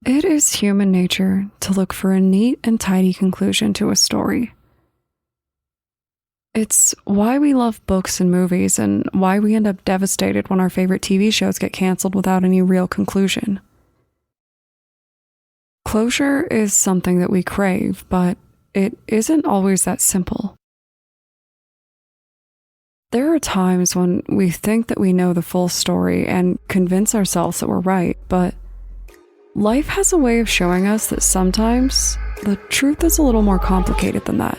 It is human nature to look for a neat and tidy conclusion to a story. It's why we love books and movies and why we end up devastated when our favorite TV shows get canceled without any real conclusion. Closure is something that we crave, but it isn't always that simple. There are times when we think that we know the full story and convince ourselves that we're right, but life has a way of showing us that sometimes the truth is a little more complicated than that.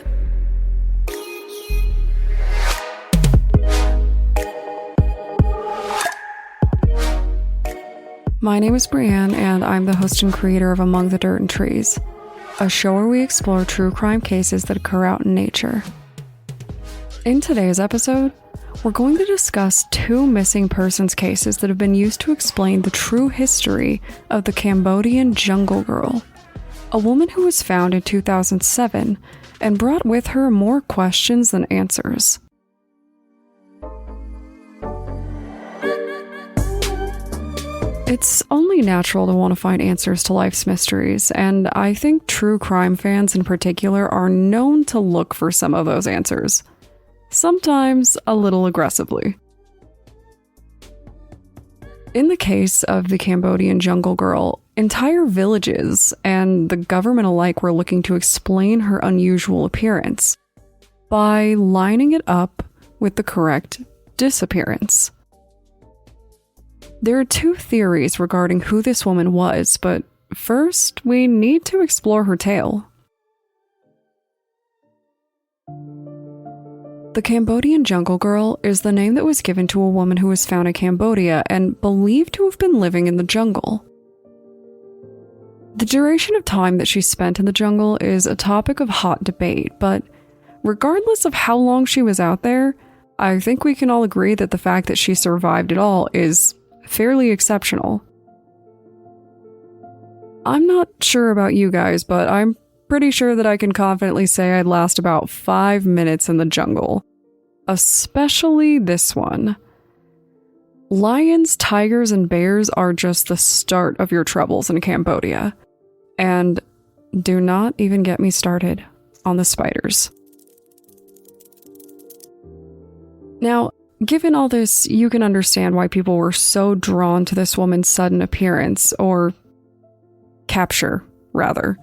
My name is Brianne, and I'm the host and creator of Among the Dirt and Trees, a show where we explore true crime cases that occur out in nature. In today's episode, we're going to discuss two missing persons cases that have been used to explain the true history of the Cambodian jungle girl, a woman who was found in 2007 and brought with her more questions than answers. It's only natural to want to find answers to life's mysteries, and I think true crime fans in particular are known to look for some of those answers. Sometimes a little aggressively. In the case of the Cambodian jungle girl, entire villages and the government alike were looking to explain her unusual appearance by lining it up with the correct disappearance. There are two theories regarding who this woman was, but first we need to explore her tale. The Cambodian jungle girl is the name that was given to a woman who was found in Cambodia and believed to have been living in the jungle. The duration of time that she spent in the jungle is a topic of hot debate, but regardless of how long she was out there, I think we can all agree that the fact that she survived it all is fairly exceptional. I'm not sure about you guys, but I'm pretty sure that I can confidently say I'd last about 5 minutes in the jungle. Especially this one. Lions, tigers, and bears are just the start of your troubles in Cambodia. And do not even get me started on the spiders. Now, given all this, you can understand why people were so drawn to this woman's sudden appearance, or capture, rather.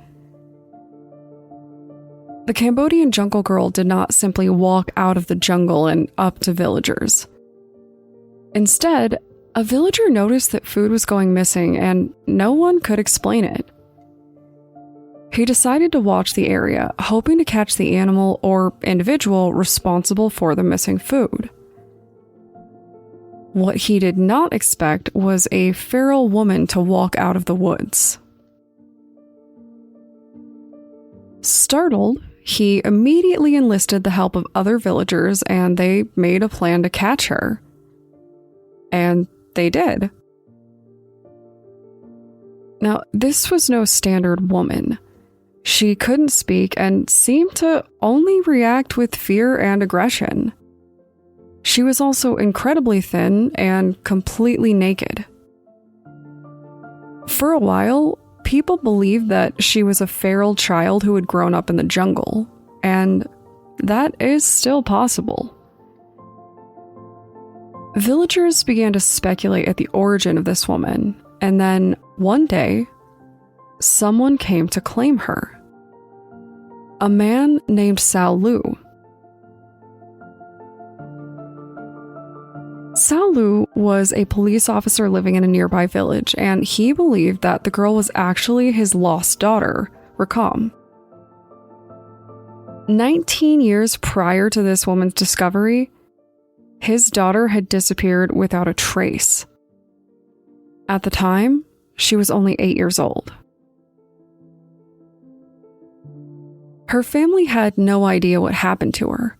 The Cambodian jungle girl did not simply walk out of the jungle and up to villagers. Instead, a villager noticed that food was going missing and no one could explain it. He decided to watch the area, hoping to catch the animal or individual responsible for the missing food. What he did not expect was a feral woman to walk out of the woods. Startled, he immediately enlisted the help of other villagers and they made a plan to catch her. And they did. Now, this was no standard woman. She couldn't speak and seemed to only react with fear and aggression. She was also incredibly thin and completely naked. For a while, people believed that she was a feral child who had grown up in the jungle, and that is still possible. Villagers began to speculate at the origin of this woman, and then one day, someone came to claim her. A man named Sao Lu. Sao Lu was a police officer living in a nearby village, and he believed that the girl was actually his lost daughter, Rakam. 19 years prior to this woman's discovery, his daughter had disappeared without a trace. At the time, she was only 8 years old. Her family had no idea what happened to her.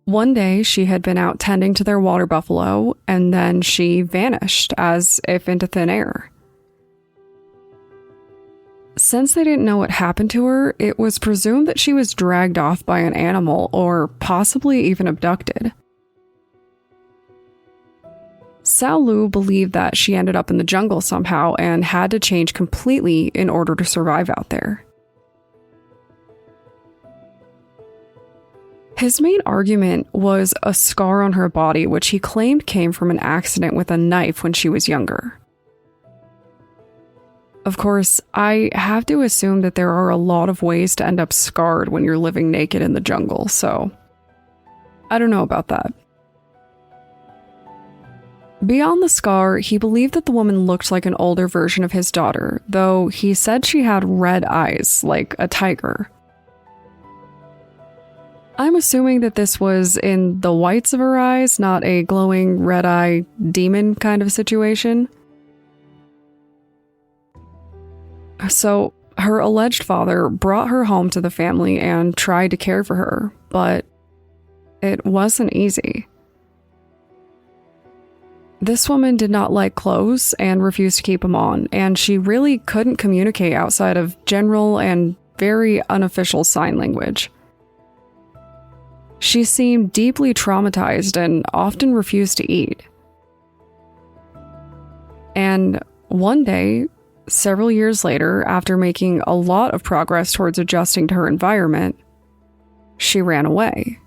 One day, she had been out tending to their water buffalo, and then she vanished, as if into thin air. Since they didn't know what happened to her, it was presumed that she was dragged off by an animal, or possibly even abducted. Sao Lu believed that she ended up in the jungle somehow and had to change completely in order to survive out there. His main argument was a scar on her body, which he claimed came from an accident with a knife when she was younger. Of course, I have to assume that there are a lot of ways to end up scarred when you're living naked in the jungle, so I don't know about that. Beyond the scar, he believed that the woman looked like an older version of his daughter, though he said she had red eyes, like a tiger. I'm assuming that this was in the whites of her eyes, not a glowing red-eye demon kind of situation. So, her alleged father brought her home to the family and tried to care for her, but it wasn't easy. This woman did not like clothes and refused to keep them on, and she really couldn't communicate outside of general and very unofficial sign language. She seemed deeply traumatized and often refused to eat. And one day, several years later, after making a lot of progress towards adjusting to her environment, she ran away.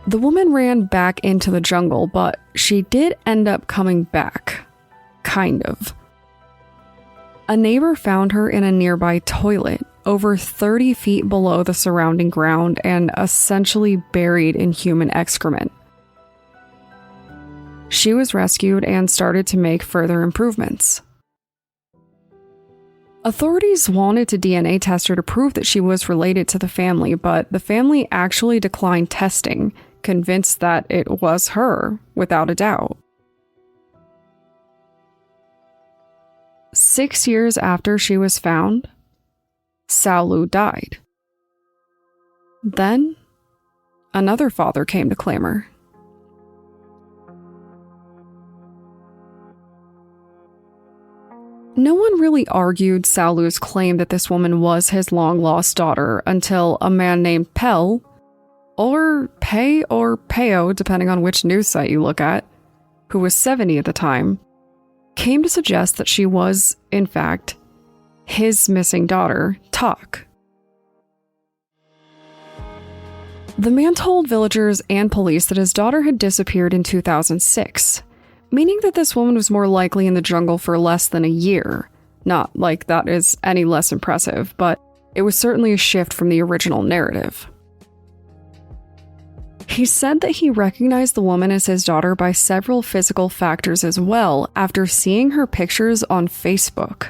The woman ran back into the jungle, but she did end up coming back. Kind of. A neighbor found her in a nearby toilet, over 30 feet below the surrounding ground and essentially buried in human excrement. She was rescued and started to make further improvements. Authorities wanted to DNA test her to prove that she was related to the family, but the family actually declined testing, convinced that it was her, without a doubt. 6 years after she was found, Sao Lu died. Then, another father came to claim her. No one really argued Sao Lu's claim that this woman was his long-lost daughter until a man named Pel, or Pei or Peo, depending on which news site you look at, who was 70 at the time, came to suggest that she was, in fact, his missing daughter, Tak. The man told villagers and police that his daughter had disappeared in 2006, meaning that this woman was more likely in the jungle for less than a year. Not like that is any less impressive, but it was certainly a shift from the original narrative. He said that he recognized the woman as his daughter by several physical factors as well after seeing her pictures on Facebook.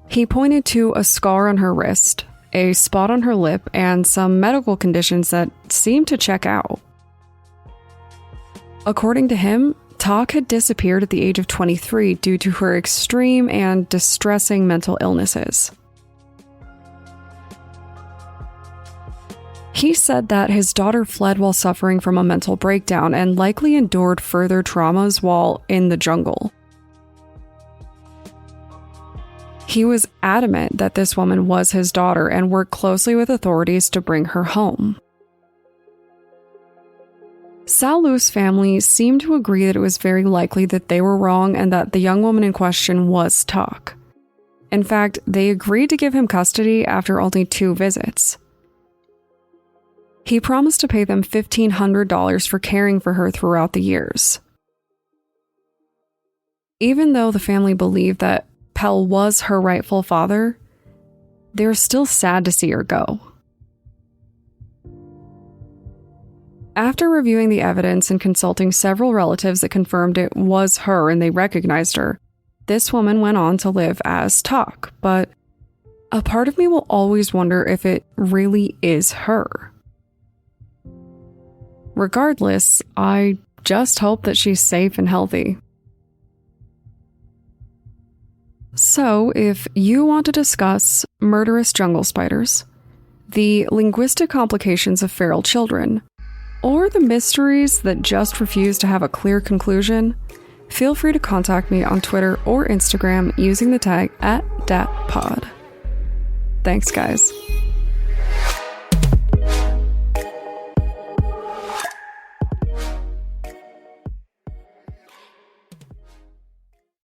He pointed to a scar on her wrist, a spot on her lip, and some medical conditions that seemed to check out. According to him, Tak had disappeared at the age of 23 due to her extreme and distressing mental illnesses. He said that his daughter fled while suffering from a mental breakdown and likely endured further traumas while in the jungle. He was adamant that this woman was his daughter and worked closely with authorities to bring her home. Sao Lu's family seemed to agree that it was very likely that they were wrong and that the young woman in question was Tak. In fact, they agreed to give him custody after only 2 visits. He promised to pay them $1,500 for caring for her throughout the years. Even though the family believed that Pel was her rightful father, they were still sad to see her go. After reviewing the evidence and consulting several relatives that confirmed it was her and they recognized her, this woman went on to live as Tak, but a part of me will always wonder if it really is her. Regardless, I just hope that she's safe and healthy. So, if you want to discuss murderous jungle spiders, the linguistic complications of feral children, or the mysteries that just refuse to have a clear conclusion, feel free to contact me on Twitter or Instagram using the tag @datpod. Thanks, guys.